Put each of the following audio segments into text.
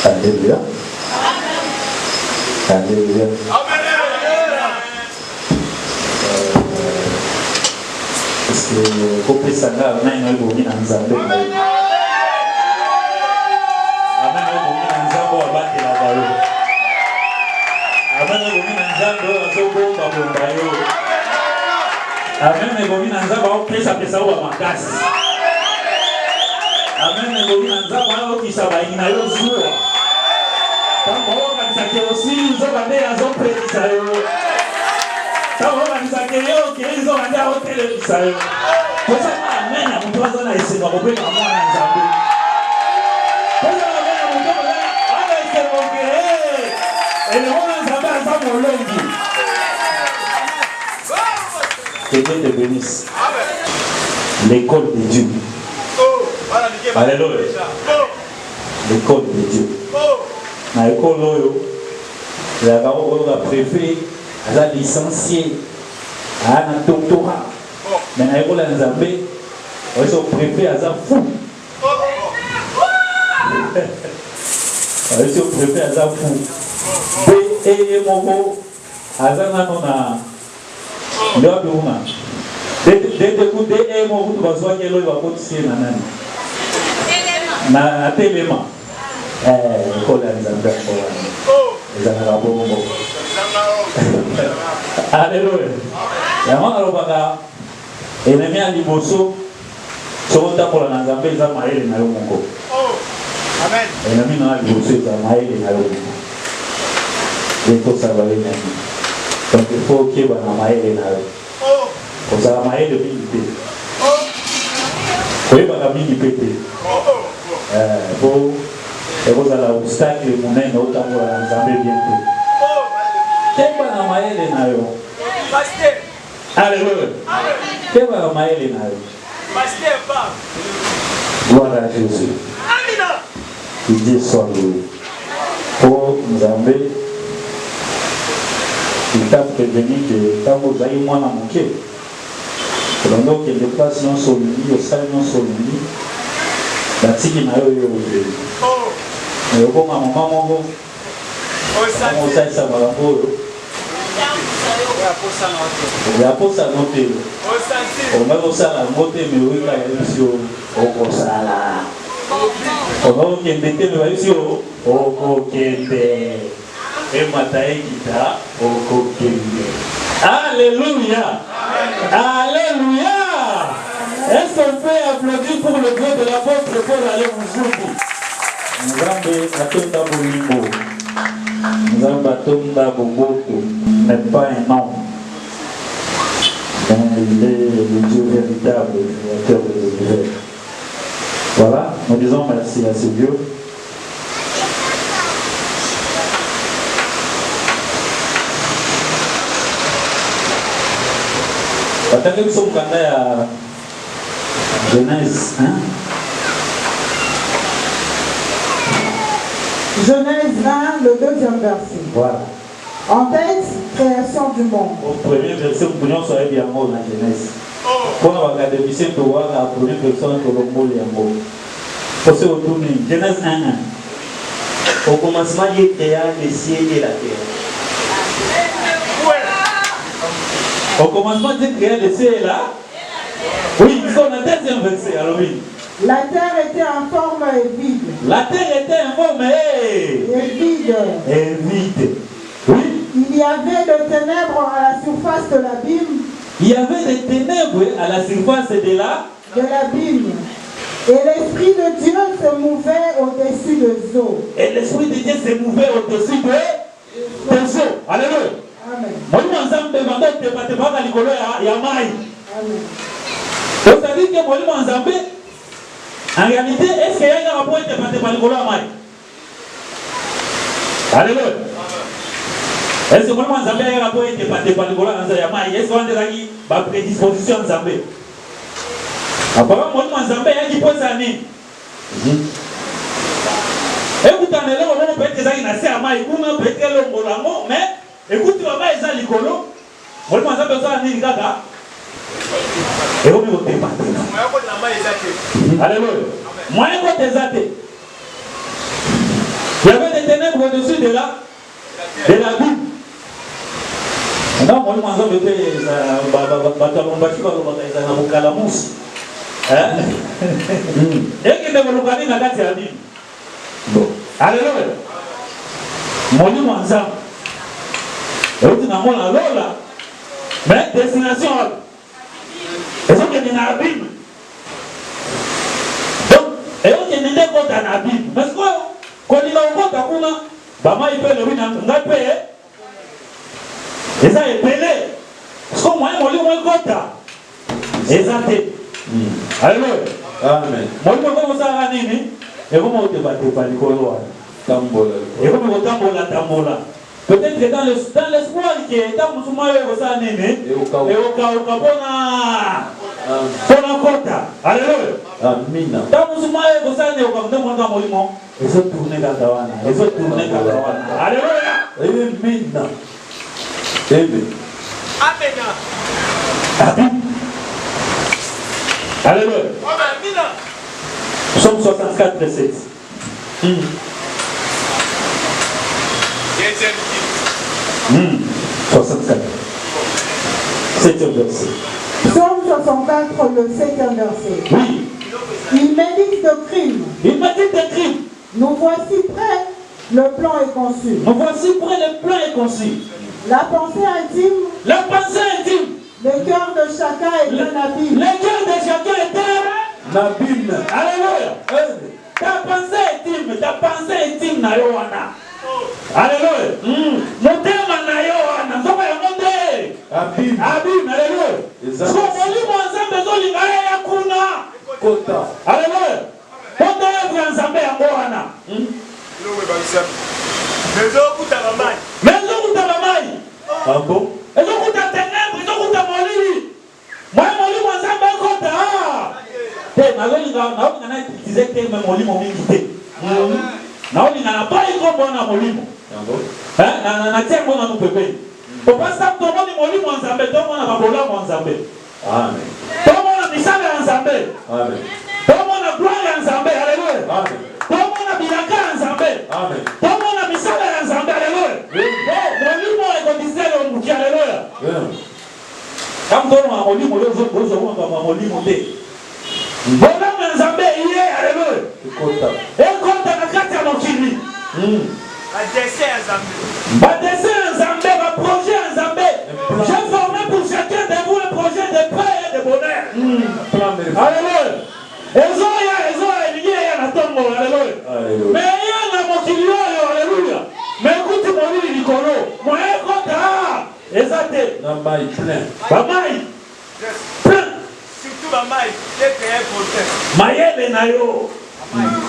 Alléluia. Alléluia. Parce que vous ça là, on a une bonne dans Zambé. Amen, on a une Zambo à battre la balle. Amen, on a une Zambo à Zobo à Bombayo. Amen, on a une Zambo à Pesa Pesa ou à Makas. Amen, on a une Zambo à Kisaba Inayo Zua. Tant qu'on va s'acquérir aussi, ils ont gardé à Zopé Isayo. Tant qu'on va s'acquérir, ils ont gardé à Hôtel Isayo. Pour ça, Amen, on doit aller essayer de reprendre à moi dans Zambé. Pour ça, Amen, on doit aller essayer de reprendre. Et le monde en Zambé, en Zambé, on l'a dit. Que Dieu te bénisse. L'école de Dieu. Alléluia. L'école de Dieu. Dans l'école, il y a un préfet, il y a un licencié, il y a un doctorat. Mais dans l'école de Zambé, il y a un préfet, il y a un fou. Il y a un préfet, il y a un fou. Et Mogo, il y a un dès Mogo, tu vas voir qu'il y a un na telema kola nzambe kola ezanga bongo alléluia ya mwana lobaka enemi ya liboso sokota kola na nzambe eza mayele na yo moko amen enemi na liboso eza mayele na yo moko eto sabale nani donc il faut que ba na mayele na yo kozala mayele mingi te koyebaka mingi pe te vous allez au obstacle et mon aîne autant pour la Zambé bientôt. Qu'est-ce que la maïle na yo? Alléluia. Qu'est-ce que la maïle na yo? Gloire à Jésus. Il dit soit loué. Pour Zambé, il t'a prévenu que quand vous avez moins à manquer, pendant que les places non sont liées, les salles non sont liées, la tiki na yo yo yo. Mais au maman maman on sait ça va pour. Ya posa note. On va ça la note mais oui la émission au kosala. On va qui mettre le émission au kokete. Et matae kita au kokete. Alléluia. Alléluia. Est-ce qu'on peut applaudir pour le Dieu de l'apôtre Paul aller vous jouer? Nous avons mais pas un homme. Il est le Dieu véritable, le créateur de l'univers. Voilà, nous disons merci à ce Dieu. Attendez que nous sommes à Genèse 1. Genèse 1, le deuxième verset. Voilà. En texte, création du monde. Au premier verset, nous pourrions soyez bien mot dans Genèse. Quand on va regarder, c'est pour voir la première personne que l'on mot est mot. Pour se retourner, Genèse 1. Au commencement, il créa les cieux et la terre. Au commencement, Dieu créa les cieux et là. Oui, ils sont dans le deuxième verset. Alors oui. La terre était en forme et vide. La terre était en forme et vide. Et vide. Oui. Il y avait des ténèbres à la surface de l'abîme. Il y avait des ténèbres à la surface de l'abîme. Et l'Esprit de Dieu se mouvait au-dessus des eaux. Et l'Esprit de Dieu se mouvait au-dessus des eaux. Alléluia. Amen. Amen. C'est-à-dire que moi, en réalité, est-ce qu'il y a un rapport entre les Palikola et Maï? Alléluia. Est-ce que moi, il y a un rapport entre les Palikola et Maï? Est-ce qu'on a une prédisposition en Zambé? Apparemment, moi, il y a qui pose ça. Écoute, on peut être des Maï, on peut être mais écoute, tu vas pas être Likolo. Moi, il y a besoin de Gaga. Et on est alléluia. Moi, il y a de la Bible. Non, moi, je vais mais destination, ils ont gagné la Bible. Donc, ils ont gagné la Bible. Mais quand il a il peut le payer. Et ça est pelé. Parce que moi, je suis et ça alléluia. Amen. Moi, je suis et comment vous débattez par les couloirs. Et comment vous tambola. Peut-être que dans l'espoir qui est dans le mouvement, et au cas alléluia. Amen. Dans le mouvement, ils ont tourné Gatawana. Ils ont tourné Gatawana. Alléluia. Amen. Amen. Amen. Alléluia. Psaume 64, verset 7. Deuxième 64. 7e verset. Psaume 64, le 7e verset. Oui. Il médite de crimes. Il médite de crimes. Nous voici prêts, le plan est conçu. Nous voici prêts, le plan est conçu. La pensée intime. La pensée intime. Le cœur de chacun est un abîme. Le cœur de chacun est un abîme. Alléluia. Ta pensée intime na yoana. Alléluia. Motema na yoana. Nzoko ya monde. Abîme. Abîme. Alléluia. Parce que molimo nzambe zolinga ya kuna. Kota. Alléluia. Kota ya nzambe yango wana. Ah bon? J'ai formé pour chacun de vous un projet de paix et de bonheur. Alléluia. Alléluia. Mais il y a un mot alléluia. Mais écoutez mon livre Nicolo. Moi, je exacté. Namaï plein. Bamaï. Plein. Surtout Bamaï. C'est créé pour ça. Maïe Nayo.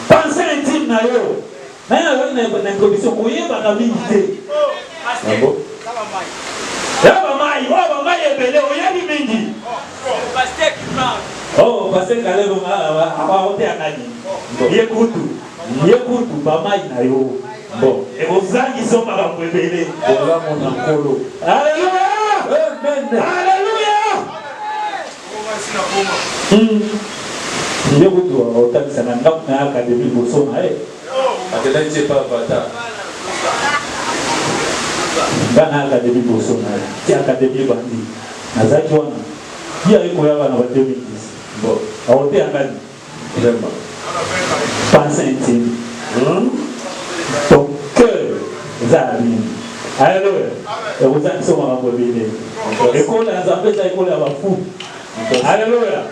Pensée intime Nayo. Mais il y a une condition pour y avoir la vérité. Ah bon? Ça va Maï. Bamaï est belé. Il y a du mindi. Pasteur qui parle. Oh, pasteur qui allait avoir ôté un ami. Yekutu, Bamaï Nayo. Bon, et vos âmes qui sont par la révélée. Voilà mon encolo. Alléluia! Amen. Alléluia! Yekutu, autant que ça n'a pas d'académie pour son aïe. Adelaide, c'est pas bata. Dans l'académie pour son aïe. C'est l'académie bandit. Nazaki wana. Qui a eu quoi avant 2010? Bon, a ôté un ami. Vraiment. Pensée intime. Ton cœur, Zahari. Alléluia. Et vous êtes sur ma mobile. École à Zambé, ça école à fou. Alléluia.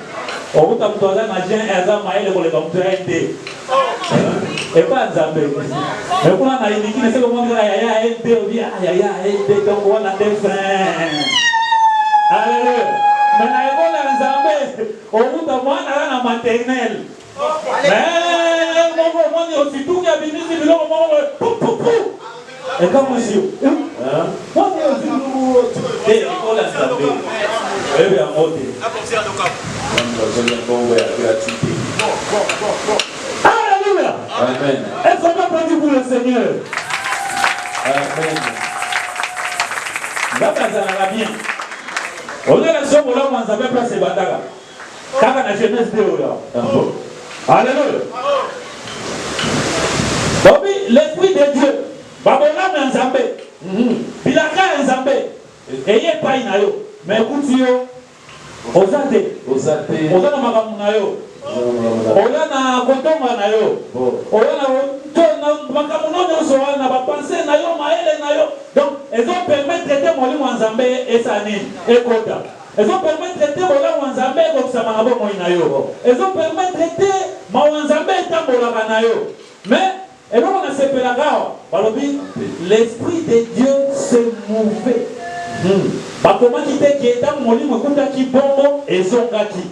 On vous tape toi là, Magien, et Zamaï, l'école comme tu as été. Et pas Zambé. Mais pour la naïveté, qui ne sait comment dire, aïe, aïe, aïe, donc on a des frères. Alléluia. Mais la école à Zambé, on vous tape moi dans la maternelle. Mais mon aussi tout qui a béni c'est le moment et comme monsieur moi aussi nous et l'école à Zambé et bien monter alléluia Amen. est-ce qu'on va prendre pour le Seigneur? Amen. Là ça va bien on est la seule où là on s'appelle place et Bataga car la jeunesse de là. Alléluia. Donc l'esprit de Dieu. Babona bilaka ya nzambe eye pai na yo mais ekuti yo oza te oza na makambo na yo oza na kotonga na yo oza na makambo no nyonso wana bapense na yo maele na yo donc ezopermettre te molimo ya nzambe esala nini ekota ezopermettre te bolamu ya nzambe ekokisama na bomoi na yo ezopermettre te mawa ya nzambe etambolaka na yo mais eloko nasepelaka awa balobi l'esprit de Dieu se mouvait bakomaki te ke ntango molimo ekutaki bongo ezongaki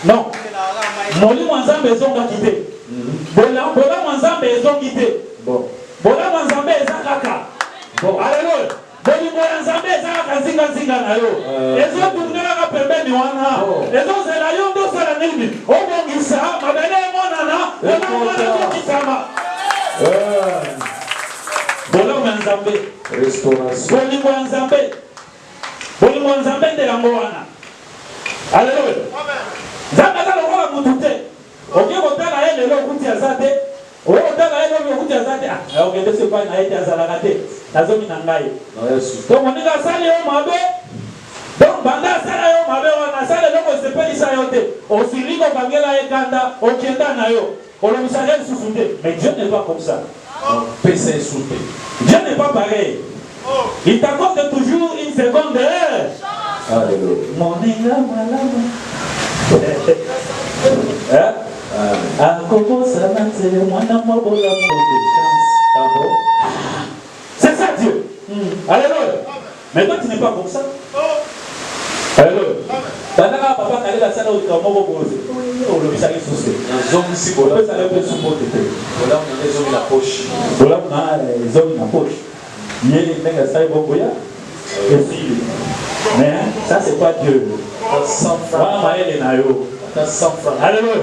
non molimo ya nzambe ezongaki te bolamu ya nzambe ezongi te bolamu ya nzambe eza kaka alleluya bolingo ya nzambe eza kaka nzinga na yo ezotungelaka pembeni wana ezozela yo ndosala nini obongisa mabele emonana olawana kokisama bolamu ya nzambe bolingo ya nzambe nde yango wana alleluya nzambe aza lokola mutu te oke kotala ye lelo okuti aza te oye kotala ye lelo okuti aza te okende se pai na ye te azalaka te nazomi na ngai to moninga asali yo mabe donc banda asala yo mabe wana asala eloko esepelisa yo te osili kokangela ye kanda okenda na yo olobisa ye lisusu te mais Dieu n'est pas comme ça Dieu n'est pas pareil. Il t'accorde toujours une seconde. Moninga malama. C'est ça Dieu. Alléluia. Mais toi tu n'es pas comme ça. Alléluia. Pendant papa t'allais la salle où tu as mort au on le savait sous ces hommes si bon ça le fait sous côté voilà on a les hommes la poche voilà on a les hommes la poche il y a les mecs à ça ils vont boya et puis mais ça c'est pas Dieu sans francs alléluia.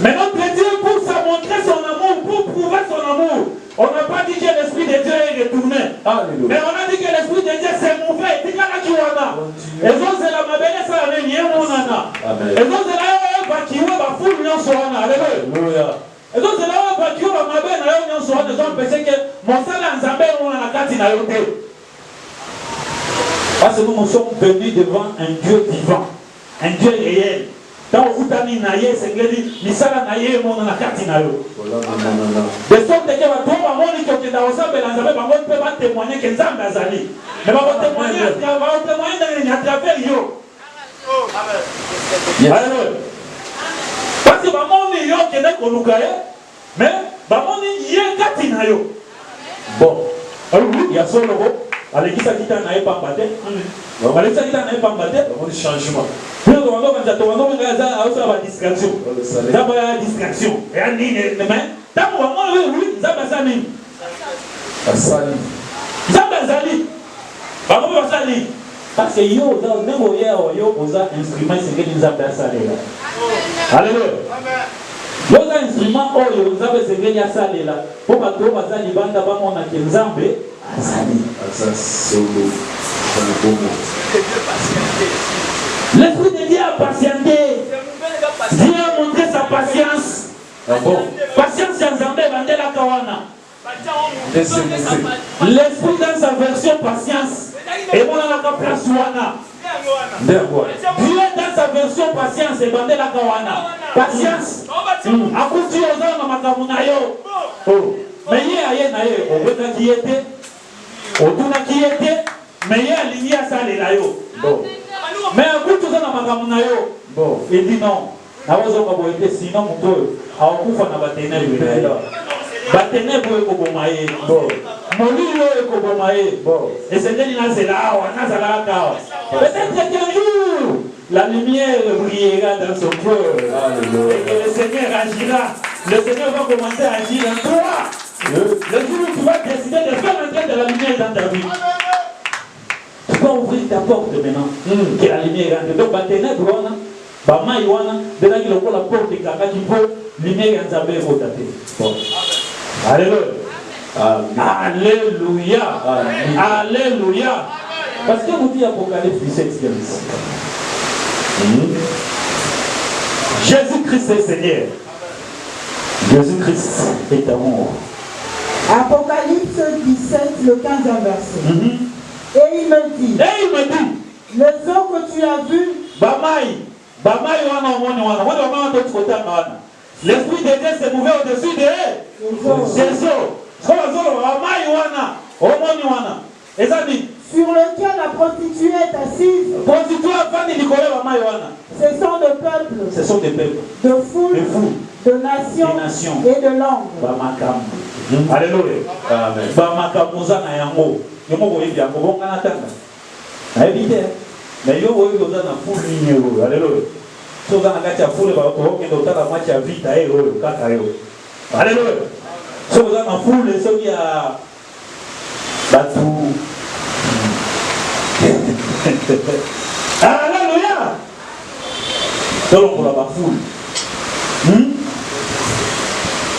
Mais notre Dieu pour ça montrer son amour pour prouver son amour on n'a pas dit que l'esprit de Dieu est retourné mais on a dit que l'esprit de Dieu s'est mouvé et les autres c'est la mabelle ça la nié monana les autres c'est là va qui va foule nyonso wana alléluia les autres c'est là va qui va mabelle na yo nyonso wana donc parce que mon sala nzambe wana na kati na yo te parce que nous sommes venus devant un Dieu vivant un Dieu réel tant utani na ye sengeli misala na ye mona na kati na yo de sorte que ba tomba moni ko ke dawo sabe na nzambe bango pe ba témoigner que nzambe azali mais ba témoigner à travers yo amen parce que ba moni yo ke na ko lukaye mais ba moni ye kati na yo bon alors il y a solo alekisa kita na ye pamba te alekisa kita na ye pamba te on changement puis on va quand on va ngaza ausala ba distraction d'abord la distraction et ani mais tango wa oui nzamba sani asali nzamba zali ba ko basali parce que yo za ndemo yo oza instrument sengeli nzamba asalela alléluia yo za instrument oyo nzamba sengeli asalela po ba to bazali banda ba mona ke nzambe azali solo l'esprit de Dieu a patienté. Dieu a montré sa patience. Patience en Zambé, Vandela Kawana. L'esprit dans sa version patience. Et moi dans la place Wana. Dieu dans sa version patience et Vandela Kawana. Patience. A coutu aux hommes à Makamunayo. Mais il y a nae, on veut qui était. On tourne qui était. Mais il y a ligne à ça les layo. Mais à coup tout ça na makambo na yo bon il dit non na wazo ka boite sinon moto hawakufa na batenebre batenebre ko bomaye bon molilo ko bomaye bon et c'est là c'est là on a ça là peut-être qu'un jour la lumière brillera dans son cœur et que le Seigneur agira le Seigneur va commencer à agir en toi le jour où tu vas décider de faire entrer de la lumière dans ta vie. Tu vas ouvrir ta porte maintenant, que la lumière rentre. Donc, les ténèbres, dès qu'il ouvre la porte de Kaka qui peut, la lumière rentre. Alléluia. Alléluia. Alléluia. Parce que vous dites Apocalypse 17, Jésus-Christ est Seigneur. Jésus-Christ est amour. Apocalypse 17, le 15e verset. Et il me dit, les eaux que tu as vues, l'Esprit de Dieu s'est mouvé au-dessus des eaux. Sur lequel la prostituée est assise. Ce sont des peuples, de foules, de nations et de langues. Alléluia. Alléluia.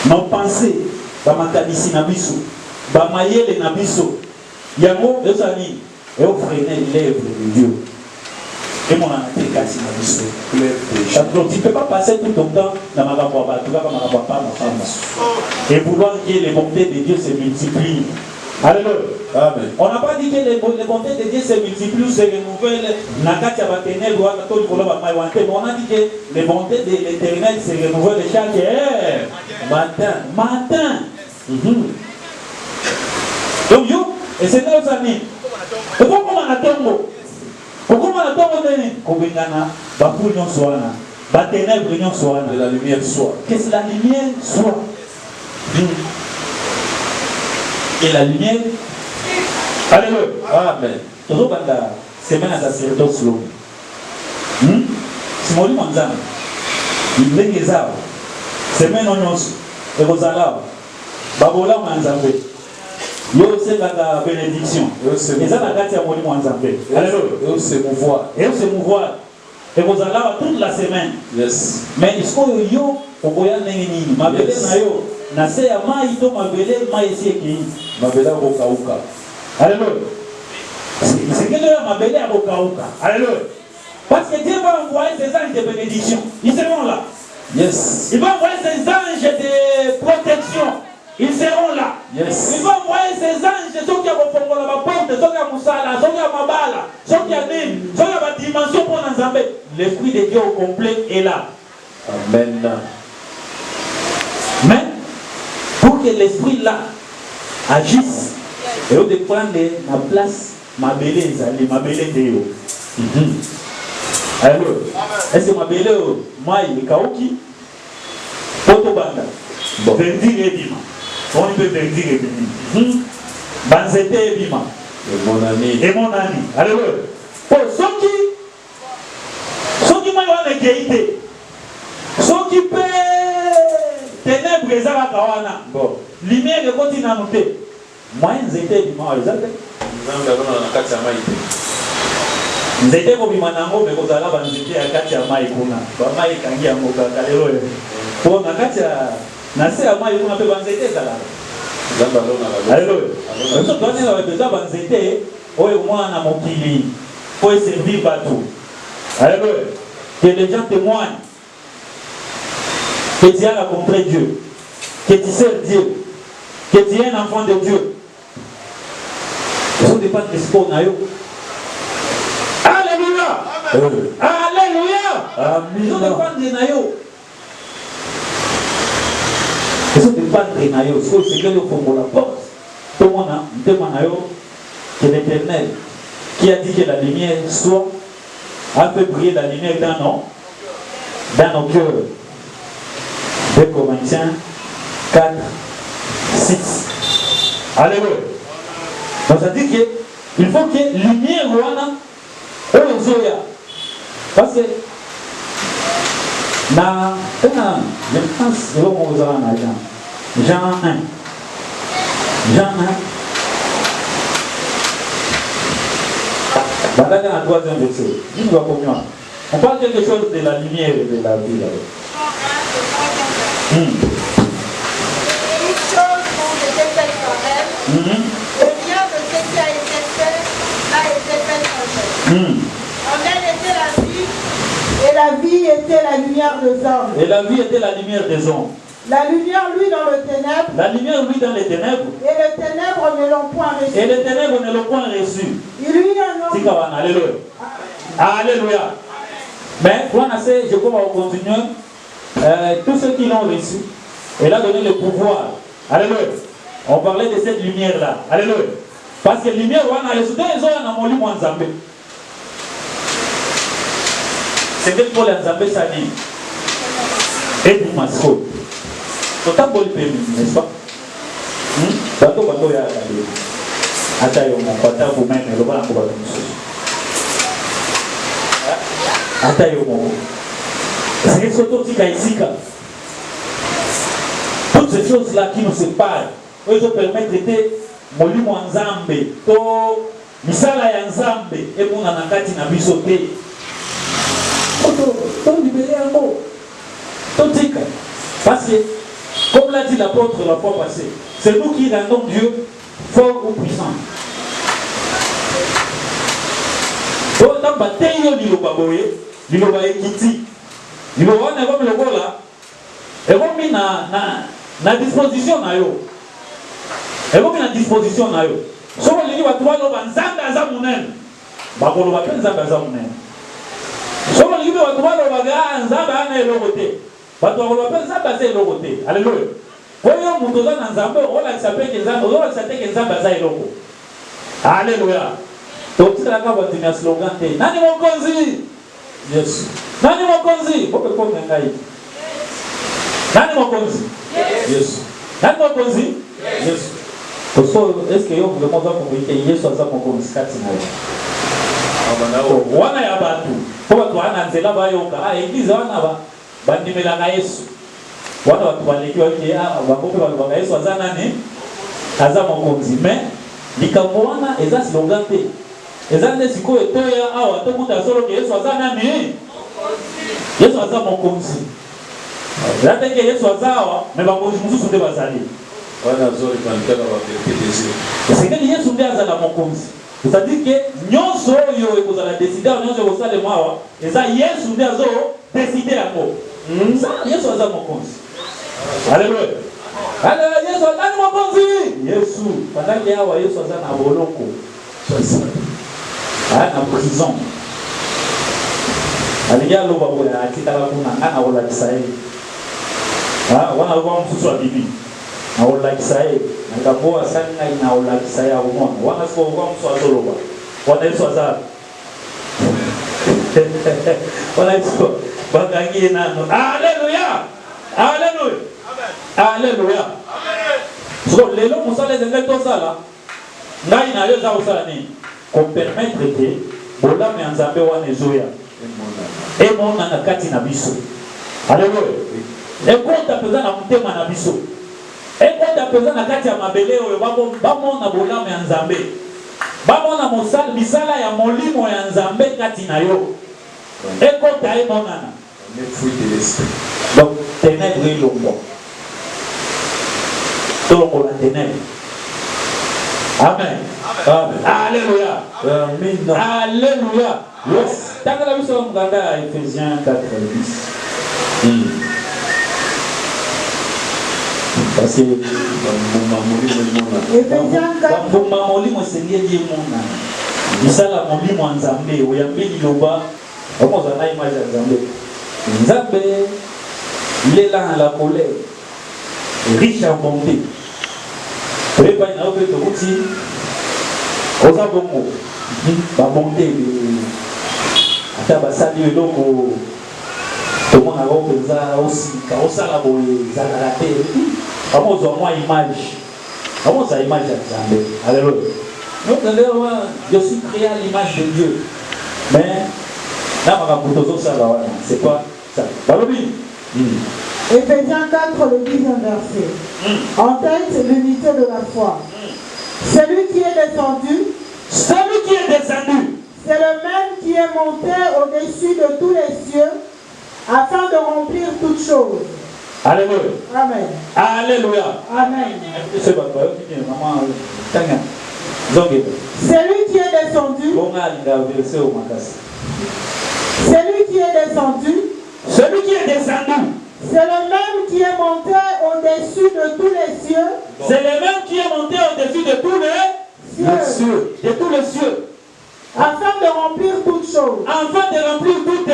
Nos pensées, bamakanisi na biso, bamayele na biso, yango ezali et freiner l'œuvre de Dieu. Et mon application na biso. Donc tu ne peux pas passer tout ton temps dans ma papa, et vouloir que les bontés de Dieu se multiplient. Alléluia. Amen. On n'a pas dit que les bontés de Dieu se multiplient ou se renouvellent. On a dit que les bontés de l'Éternel se renouvellent chaque matin. Donc, yo, et c'est nos amis. Pourquoi on a tombo? Pourquoi on a tombo? Que la lumière soit. Que la lumière soit. Et la lumière. Alléluia. Amen. Toujours dans la semaine à sacerdoce. Simoli Manzana. Il vient des arbres. Semaine en os. Et vos alabs. Babola Manzambe. Yo c'est la bénédiction. Et ça la gâte à Moli Manzambe. Alléluia. Et se mouvoir. Et se mouvoir. Et vos alabs toute la semaine. Yes. Mais il faut yo. Oboya nengini. Ma belle na yo. Na se ya mai to mabele mai sieki mabele okauka. Alléluia. C'est que le mabele okauka. Alléluia. Parce que Dieu va envoyer ses anges de bénédiction. Ils seront là. Yes. Il va envoyer ses anges de protection. Ils seront là. Yes. Il va envoyer ses anges ceux qui ont la porte, ceux qui ont Moussala, ceux qui ont Mabala, ceux qui ont Nîmes, ceux qui ont la dimension pour l'Anzambé. L'Esprit de Dieu au complet est là. Amen. Mais pour que l'esprit là agisse, et au dépend de ma place, ma belle, ma belle de yo. Alors, est-ce que ma belle, moi, il est kaoki, Potobanda, Verdir et Bima, on peut Verdir et Bima, Banzete et Bima, et mon ami. Alors, pour ceux qui m'ont été, ceux qui paient. Ténèbres et Zalakawana. Bon. Lumière de continente. Moi, ils étaient du mal. Ils étaient au Bimanango, mais vous allez à Katia Maïkuna. Bamaï Kangi Amoka, Kalero. Pour Nakatia, Nassé à Maïkuna, peut banzéter ça là. Alléluia. Nous sommes donnés avec des banzétés. Oh, moi, on a mon kili. Pour servir bateau. Alléluia. Que les gens témoignent. Que tu as rencontré Dieu, que tu sers Dieu, que tu es un enfant de Dieu. Ils sont des pas de sport. Alléluia! Alléluia! Ils sont des pas de nayo. Ils sont des pas de nayo. C'est que le fond la porte. Tout le monde demande que l'Éternel, qui a dit que la lumière soit, a fait briller la lumière dans nos cœurs. 2 Corinthiens 4, 6. Alléluia. Donc ça dit qu'il faut que lumière wana ozoya. Parce que je pense que Jean 1. Jean 1. Dans la 3e verset. On parle quelque chose de la lumière et de la vie. Toutes choses ont été faites par elle. Le lien de ce qui a été fait a été fait en elle. En elle était la vie. Et la vie était la lumière des hommes. Et la vie était la lumière des hommes. La lumière, lui, dans le ténèbre. La lumière, lui, dans les ténèbres. Et les ténèbres ne l'ont point reçu. Et les ténèbres ne l'ont point reçu. Il lui un homme. Alléluia. Alléluia. Mais, je crois qu'on va continuer. Tous ceux qui l'ont reçu, il a donné le pouvoir. Alléluia. On parlait de cette lumière-là. Alléluia. Parce que la lumière, on a reçu. C'est que pour les Zambé, ça dit. Et du masco. Autant bon pays, n'est-ce pas? Bateau, bateau, il y a Attends, mon pata, vous même, le bras, pour Attends, mon. C'est que surtout si toutes ces choses-là qui nous séparent, elles nous permettent d'être molimo nzambe, to misala ya nzambe, et mon anakati na bisote. To libérer un mot. Parce que, comme l'a dit l'apôtre la fois passée, c'est nous qui rendons Dieu fort ou puissant. Donc, dans la bataille, il y a Ekiti. Il y a un et na disposition na yo. Et vous na disposition na yo. So on dit wa tuwa lo banzanga za munen. Ba ko lo ba penza za munen. So on dit wa tuwa lo ba ga nzamba na elokote. Ba to lo ba penza ba za elokote. Alléluia. Ko yo muto za na nzambe o la sapeke nzambe o la sapeke nzamba za eloko. Alléluia. Donc c'est la carte de slogan te. Nani mokonzi? Yes. Nani mokonzi? Bope ko ngai. Nani mokonzi? Yes. Nani mokonzi? Yes. Parce que est-ce que yo vraiment va communiquer Yesu aza mokonzi kati na yo? Wana ya batu. Kwa watu wana nzela ba yoka. Église wana ba bandimela na Yesu. Wana watu walekiwa ki bakope ba Yesu aza nani? Aza mokonzi. Mais likambo wana eza slogan te. Eza nde sikoyo toya awa to muta solo ke Yesu aza nani? Yesu aza mokonzi. Zate ke Yesu azawa, mais bakonzi mususu nde bazali. Wana zori kantana wa PPDC. C'est que Yesu nde azala mokonzi. C'est-à-dire que nyonso oyo ekozala décider nyonso ekosala mwawa, eza Yesu nde azo décider yango. Ça Yesu aza mokonzi. Alléluia. Alléluia, Yesu aza mokonzi. Yesu, pendant que awa Yesu aza na boloko. Na prison. Aliya loba boya atikala kuna ngana ola kisaye. Wana kwa mfuso wa bibi. Na ola kisaye. Nakaboa sana ina ola kisaye abumona. Wana siko kwa mfuso wa toloba. Wana Yesu aza. Wana Yesu bagangi nano. Alléluia. Alléluia. Alléluia. So lelo musale zenga tosala. Ngai na yo za usala ni. Qu'on permettre que bola me nzambe wana ezoya. Et mon nakati na biso. Alléluia. Et quand apesa na mutema na biso. Et quand apesa na kati ya mabele oyo bamo na bola me nzambe. Bamo na mosala misala ya molimo ya nzambe kati na yo. Et quand ta emonana. Les fruits de l'esprit. Donc ténèbres lombo. Tolongo la ténèbres. Amen. Amen. Alléluia. Amen. Alléluia. Yes. Tant que la vie sur Muganda, Ephésiens 4, 10. Parce que Ephésiens 4. Bambuma molimo sengeli mona. Bisala molimo nzambe oyambeli loba. Comment ça na image nzambe? Nzambe il est là à la colère. Riche en bonté. Prépa na ope to kuti. Oza bongo. Ba bonté ata basali eloko tomona ko penza aussi ka osala boye zala te amozo mwa image amoza image ya Nzambe. Alléluia. Donc je suis créé à l'image de Dieu, mais là c'est quoi ça? Balobi. Ephésiens 4, le 10e verset. En tête, l'unité de la foi. Celui qui est descendu, c'est le même qui est monté au-dessus de tous les cieux, afin de remplir toutes choses. Alléluia. Amen. Alléluia. Amen. Celui qui est descendu, celui qui est descendu, C'est le même qui est monté au-dessus de tous les cieux. C'est le même qui est monté au-dessus de tous les cieux. De tous les cieux. Afin de remplir toutes choses. Afin de remplir toutes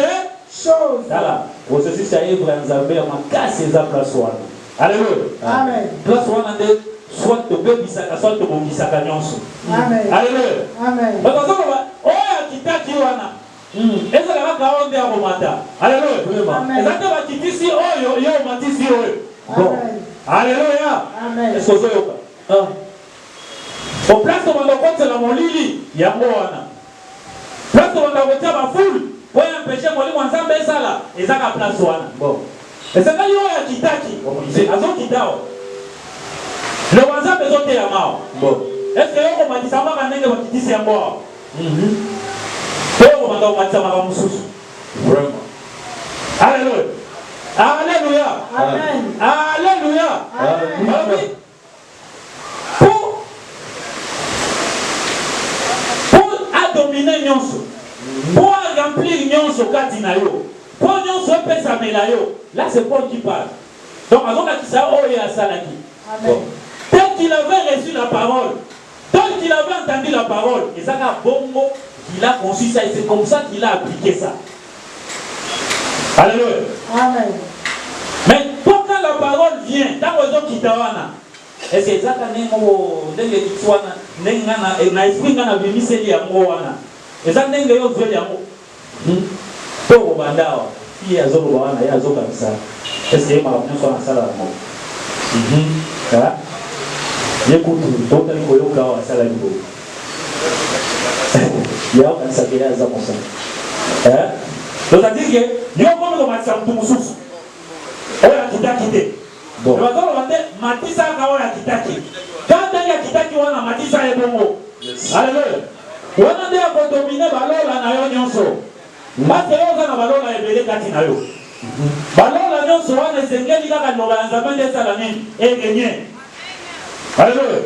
choses. Voilà. Processus à Ivre en Zambé, on casse les place one. Alléluia. Amen. Place one, soit tu peux bisaka, soit tu peux bisaka nyonso. Amen. Alléluia. Amen. Parce que oh, kitaki wana. Eza la kaonde ya bomata. Alléluia. Amen. Eza te bakitisi oyo yo matisi oyo. Bon. Alléluia. Amen. Est-ce que vous avez au place de mon côté la molili ya mwana. Place de mon côté ba foule. Pour empêcher moi les ensemble ça là, eza ka place wana. Bon. Eza ka yo ya kitaki. C'est azo kitao. Le WhatsApp est autre à mort. Bon. Est-ce que vous m'avez dit ça va quand vous quittez à mort? Vous m'avez dit ça va Vraiment. Alléluia. Alléluia. Amen. Alléluia. Amen. Pour dominer nyonso. Pour remplir nyonso katina yo. Pour nyonso pesa melayo. Là c'est Paul qui parle. Donc avant que ça oye à salaki. Amen. Tel qu'il avait reçu la parole, tel qu'il avait entendu la parole, et ça a bongo, il a conçu ça, et c'est comme ça qu'il a appliqué ça. Alléluia. Amen. Mais quand la parole vient, dans les autres qui t'awana, et c'est ça qu'on est na esprit na bimiseli ya mwana. Et ça ndenge yo zwe ya mo. Pour bandawa, il y a zolo wana, il y a zolo comme ça. Est-ce que ma opinion soit en salle à moi? Hein? Écoute, donc il faut que vous soyez là. Il y a un sacrifice à ça. Hein? Donc ça dit que nous avons comme ça tout mususu. On a quitté. Bon. Mais quand on va dire matisa quand on a quitté. Quand on a quitté on a matisa et bongo. Alléluia. On a dit à dominer balola na yo nyonso. Parce que on a balola ebele kati na yo. Balola nyonso wana sengeli kaka loba nzambe ndesa nini et gagner. Alléluia.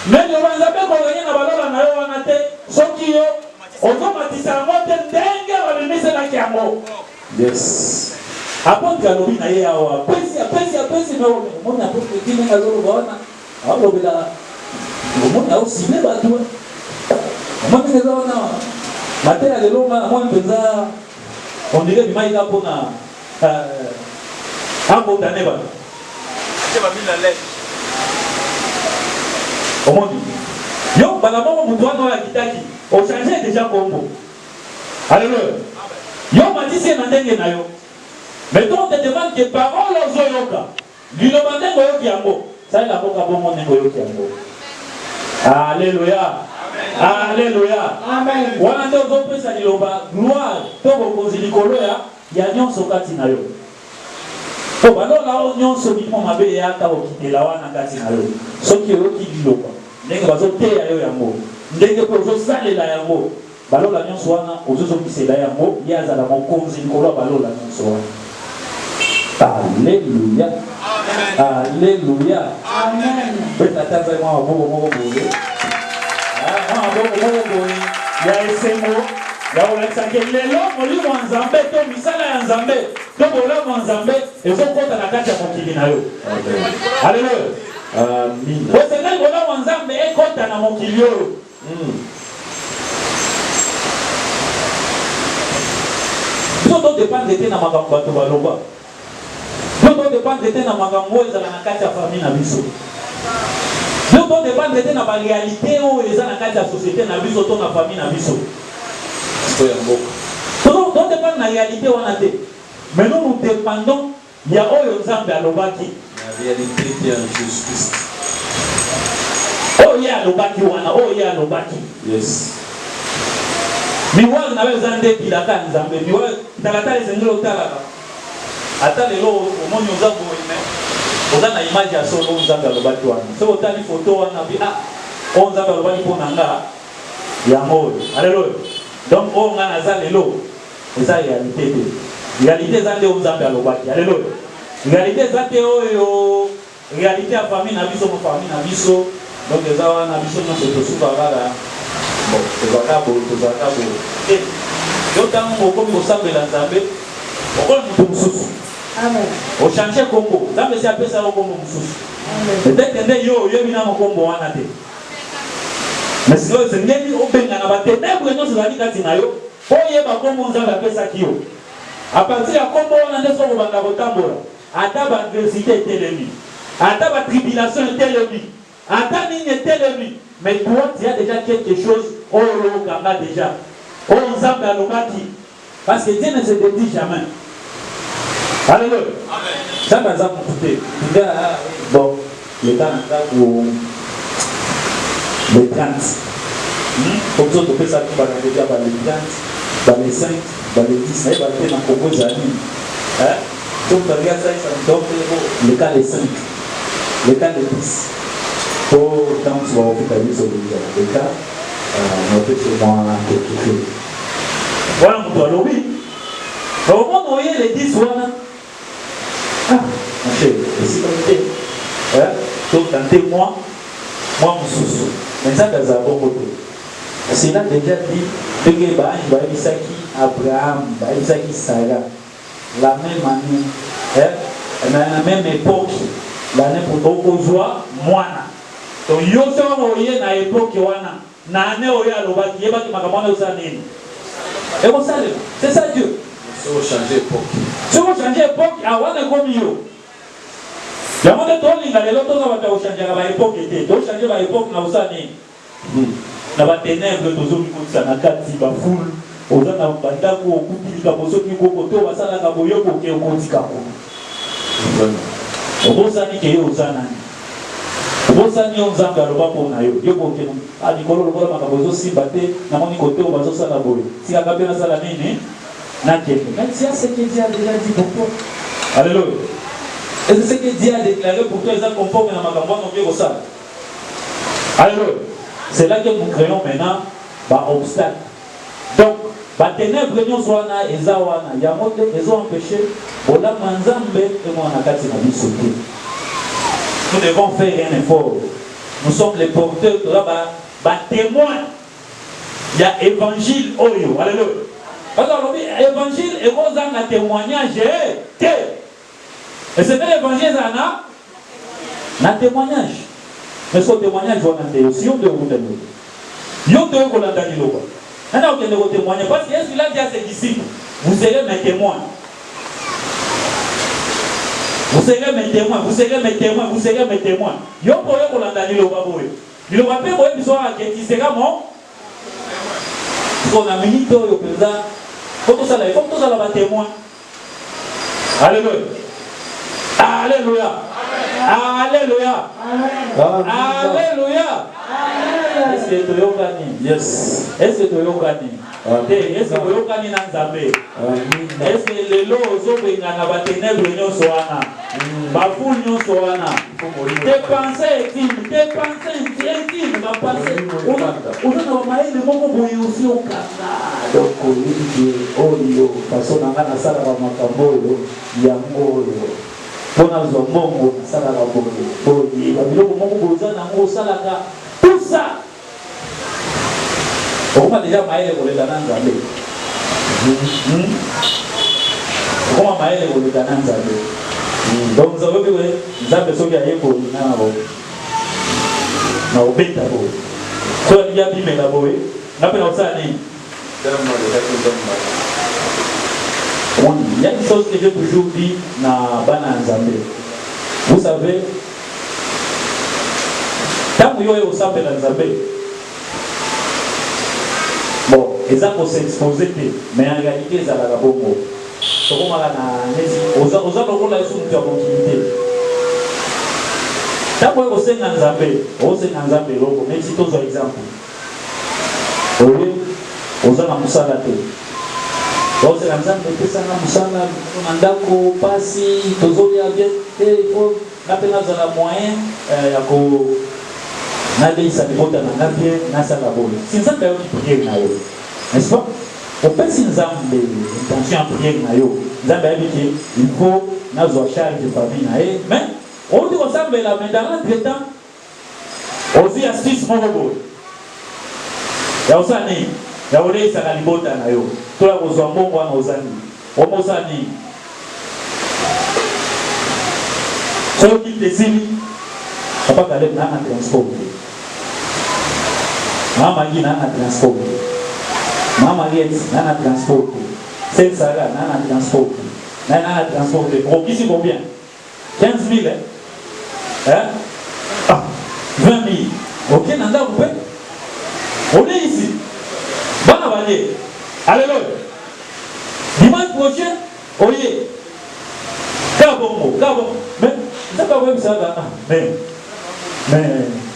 Mais le banzambe ko gagner na balola na yo wana te soki yo ozomatisa ngote ndenge balimisa la kiango. Yes. Apôtre Kalobi na ye awa. Pesi na o mona apôtre kini ngazolo bana. Alo bila. Mona aussi me batu. Mona ngazona. Matela de longa mona penza. On dirait du maïga pona. Ambo daneba. C'est pas mis la lettre. Comment dit? Yo, balabon moutouano la kitaki. Au changer déjà combo. Alléluia. Yo m'a dit c'est n'andenge na yo. Mais toi on te demande que parole aux oyoka. Lui le mandeng oyoki yango. Ça il a boka bon mon oyoki yango. Alléluia. Alléluia. Amen. Wana ndio zopesa liloba gloire to bokonzi likolo ya nyonso kati na yo. Po balola o nyonso bimo mabe yaka okitela wana kati na yo. Soki oyoki liloba ndenge bazoteya yo yango. Ndenge po ozosalela yango. Balola nyonso wana ozozokisela yango ye azala mokonzi likolo balola nyonso wana. Alléluia. Alléluia. Amen. Betatanza mwa bobo moko boye. Mwa bobo moko boye. Ya esemo. Ya olakisaki lelo molimo ya Nzambe to misala ya Nzambe to bolamu ya Nzambe ezokota na kati ya mokili na yo. Alléluia. Amen. Osengeli bolamu ya Nzambe ekota na mokili oyo. Biso todépendre te na makambo bato baloba. Biso todépendre te na makambo ezala na kati ya famille na biso. Biso todépendre te na baréalité oyo eza na kati ya société na biso to na famille na biso. Todépendre na réalité wana te. Mais nous dépendons ya oyo Nzambe alobaki. La réalité est en Jésus-Christ. Oyo alobaki wana, oyo alobaki. Yes. Miwa na wewe zande bilaka Nzambe. Miwa talata ezengelo talaka. Ata lelo omoni ozango ime. Oza na image ya solo Nzambe alobaki wana. So otali photo wana bi on Nzambe alobaki pona nga ya ngolo. Alléluia. Donc on nga naza lelo. Eza réalité te. Réalité zande Nzambe alobaki. Alléluia. Réalité zande oyo réalité ya famille na biso mo famille na biso. Donc eza wana biso na soto suba bala. Bon, tozakabo. Yo tango mokomi kosambela Nzambe, okola mutu mususu. Amen. Au changer combo. Ça me s'appelle ça au combo moussous. Peut-être que yo bina mon combo wana te. Mais sinon c'est ngeni obenga na baténèbres non c'est ali kati na yo. Oye ba combo nzanga pesa kiyo. À partir de combo wana ndeso ko banga kotambola. Ata ba adversité telemi. Ata ba tribulation telemi. Ata nini telemi. Mais toi tu as déjà quelque chose au kanga déjà. On nzanga lobaki. Parce que Dieu ne se dédie jamais. Alléluia. Amen. Ça par exemple bon, le temps pour les 30. Comme ça, on peut ça pour les 30, dans les 5, dans les 10, mais dans les propos amis. Donc, regarde ça, ça donne le cas des 5, le cas des 10. Pour tant que tu vas au fait sur le cas, on peut chez moi quelque chose. Voilà, on doit l'oublier. Au moment où il y a les 10, voilà. Ah, mon cher, ici, donc, tentez moi mon sous. Mais ça, dans un bon côté. C'est là déjà dit que Isaki, Abraham, Isaki, Sarah, la même année, la même époque, l'année pour Okozoa, Moana. Donc, il y a une époque, il y a une époque, il y a une époque, et vous savez, c'est ça Dieu. Si vous changez d'époque. Si vous changez d'époque, il y a un comme yo. Il y a un monde qui a l'époque qui a changé l'époque, na usani. Na ba ténèbres tozo ki kotisa na kati ba foule, oza na bandako okutilika boso ki kokoto basala ka boyo ko ke okotika ko. Obosani ke yo uzana. Obosani onzanga loba pona yo. Yo ko ke ali kolo loba makabozo simbate na moni kote o bazo sala boyo. Si akabe na sala nini? Na kende. Mais c'est ce que Dieu a déjà dit pour toi. Alléluia. Et c'est ce que Dieu a déclaré pour toi, ils sont conformes à ma campagne, on vient au sale. Alléluia. C'est là que nous créons maintenant un obstacle. Donc, les ténèbres nous sont là, et zawana, il y a un monde qui ont empêché, voilà manzambe et moi on a quatre sauté. Nous devons faire un effort. Nous sommes les porteurs de la témoins. Il y a évangile oyo. Alléluia. Parce que l'évangile est un témoignage. Et c'est l'évangile, ça a un témoignage. Mais ce témoignage, on a aussi, on doit vous témoigner. On doit vous témoigner. Maintenant, on doit témoigner. Parce que Jésus l'a dit à ses disciples, vous serez mes témoins. Vous serez mes témoins, vous serez mes témoins, vous serez mes témoins. Yo pour eux qu'on a dit le baboui. Le baboui pour eux qui sera mon. On a mis tout le président. Comme tout ça là, témoin. Alléluia. Alléluia. Alléluia. Alléluia. Est-ce que tu es gagné? Yes. Est-ce que tu es gagné? Est-ce que tu es gagné dans Zambé? Est-ce que les lots sont venus à la ténèbre nous soana? Bafoul nous soana. Tes pensées intimes, tes pensées intimes, ma pensée. On a marqué le mot pour y aussi au Canada. Donc on dit oh façon dans la salle à Makambo, Yango. Pour nous mongo salle à Makambo. Il va dire mongo zana mongo salaka. Tout ça. On a déjà maillé pour les danans Zambé. On a maillé pour les danans Zambé. Donc vous avez vu, Zambé sont bien pour les danans. Na obeta bo. So il y a bimé la boé. Na pena osani. Il y a une chose que j'ai toujours dit na bana Zambé. Vous savez, tant que vous êtes au Zambé dans Zambé, bon, ils ont s'exposer, mais en réalité, ils ont la bonne. Donc, on a aux autres, là, ils sont en continuité. Tant que vous êtes dans Zambé, vous êtes dans Zambé, mais c'est un exemple. Oui, vous êtes dans Moussalate. Vous êtes dans Zambé, vous êtes dans Moussalate, vous êtes dans Passi, vous êtes bien, il faut la moyen, nabisa libota na ngapie nasa la bole. Sinza ka yo prière na yo. N'est-ce pas? On peut si nzambe intention prière na yo. Nzambe habite il faut nazo charge de famille na e. Mais on dit qu'on s'ambe la mais dans l'entretemps on dit astuce mon bobo. Ya osani, ya ole sa libota na yo. Tola kozwa mbongo na ozani. Omosani. Ceux qui décident, papa Caleb n'a un transport. Maman Guy n'a un transport. Maman Mariette n'a un transport. C'est Sarah n'a un transport. N'a un transport. Bon, qui c'est combien? 15 000, hein? 20 000. Ok, Nanda, vous pouvez? On est ici. Bon, on va aller. Alléluia. Dimanche prochain, oyez. Kabongo, Kabongo. Mais, ça va voir ça là. Mais,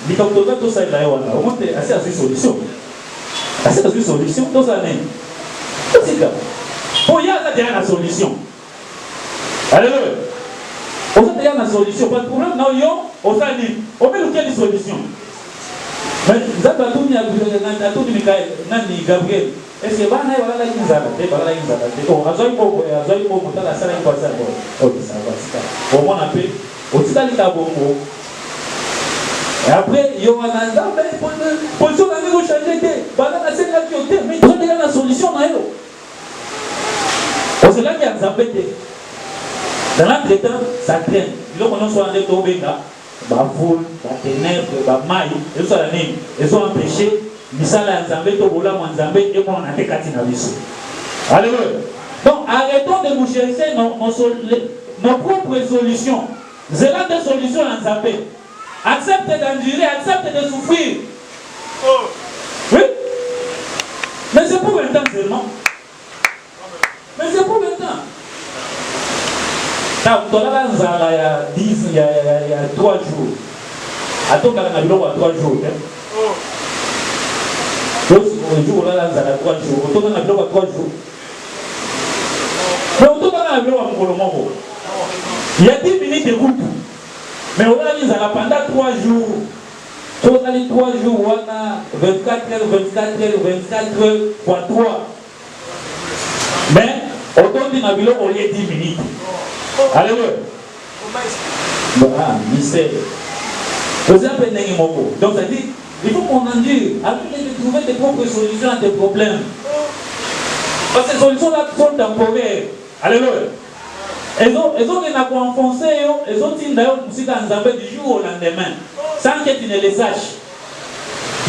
dit comme tout ça, là, on monte assez à une solution. Assez à une solution, tout ça, n'est. C'est ça. Pour y avoir la solution. Alléluia. On a déjà la solution. Pas de problème, non, on a dit, on met lequel une solution. Mais, vous avez tout mis à Gabriel. Est-ce que vous avez une zala? Oh, à Zoï Bobo, la salle est passée. Oh, ça va. Au moins, on a fait. Au Titali Kabongo. Et après, il y aura un zala. Mais, position n'a pas changé. Pendant la scène, mais il y a déjà la solution. C'est là qu'il y a un zapété. Dans l'entretemps, ça traîne. Il faut qu'on soit en état benga, la foule, la ténèbre, la maille, ils sont allés, ils ont empêché, ils sont allés en Zambé, et on a été katina biso. Alléluia. Donc arrêtons de nous chercher nos propres solutions. C'est là des solutions en Zambé. Accepte d'endurer, accepte de souffrir. Oui. Mais c'est pour un temps seulement. Mais c'est pour un temps. Quand on a il y a 10, il y a 3 jours. Attends, on a 3 jours. Donc, le jour où on a 3 jours, on a 3 jours. Mais on a il y a 10 minutes de route. Mais on a pendant 3 jours. On a 3 jours, on a 24 heures, fois 3. Mais, autant dit, on a 10 minutes. Alléluia. Mystère. Vous avez un mot. Donc ça dit, il faut qu'on endure, afin de trouver des propres solutions à tes problèmes. Parce que ces solutions-là sont temporaires. Alléluia. Elles ont rien enfoncé, elles ont dit d'ailleurs aussi dans Zambé du jour au lendemain, sans que tu ne les saches.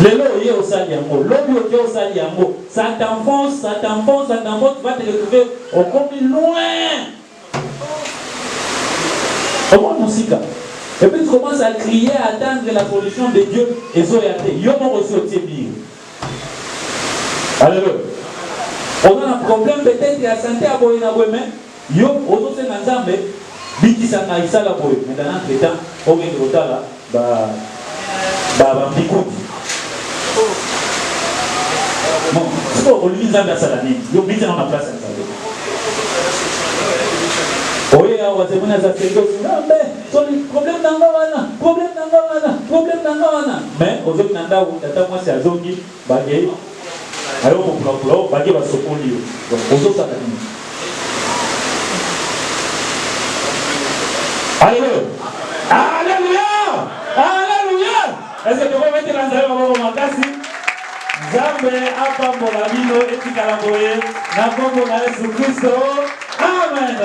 Le lot est au saliango, l'autre est au saliango. Ça t'enfonce, tu vas te retrouver au comble loin. Et puis tu commences à crier, à attendre la solution de Dieu et Zoyate. Yomo reçu au Tébir. Alléluia. On a un problème peut-être à santé à Boyena Boyme. Yo, auto c'est Nanzambe. Biki Sanga Isala Boy. Mais dans l'entretemps, on est de là. Bikoudi. Bon, c'est quoi, on lui dit Zambia Salani. Yo, biki dans la place à Zambia. Oui, on va se mener à cette question. Mais, problème d'Angawana. Mais, aux autres, moi, c'est à Zongi, Bagay. Alors, pour Bagay va se polir. Donc, aux autres, ça va venir. Alléluia! Est-ce que tu vas mettre l'Anzara au Makasi? Zambe, Apambola, Vino, Etikalaboye, Nakombo, Naesu Christo. Amen.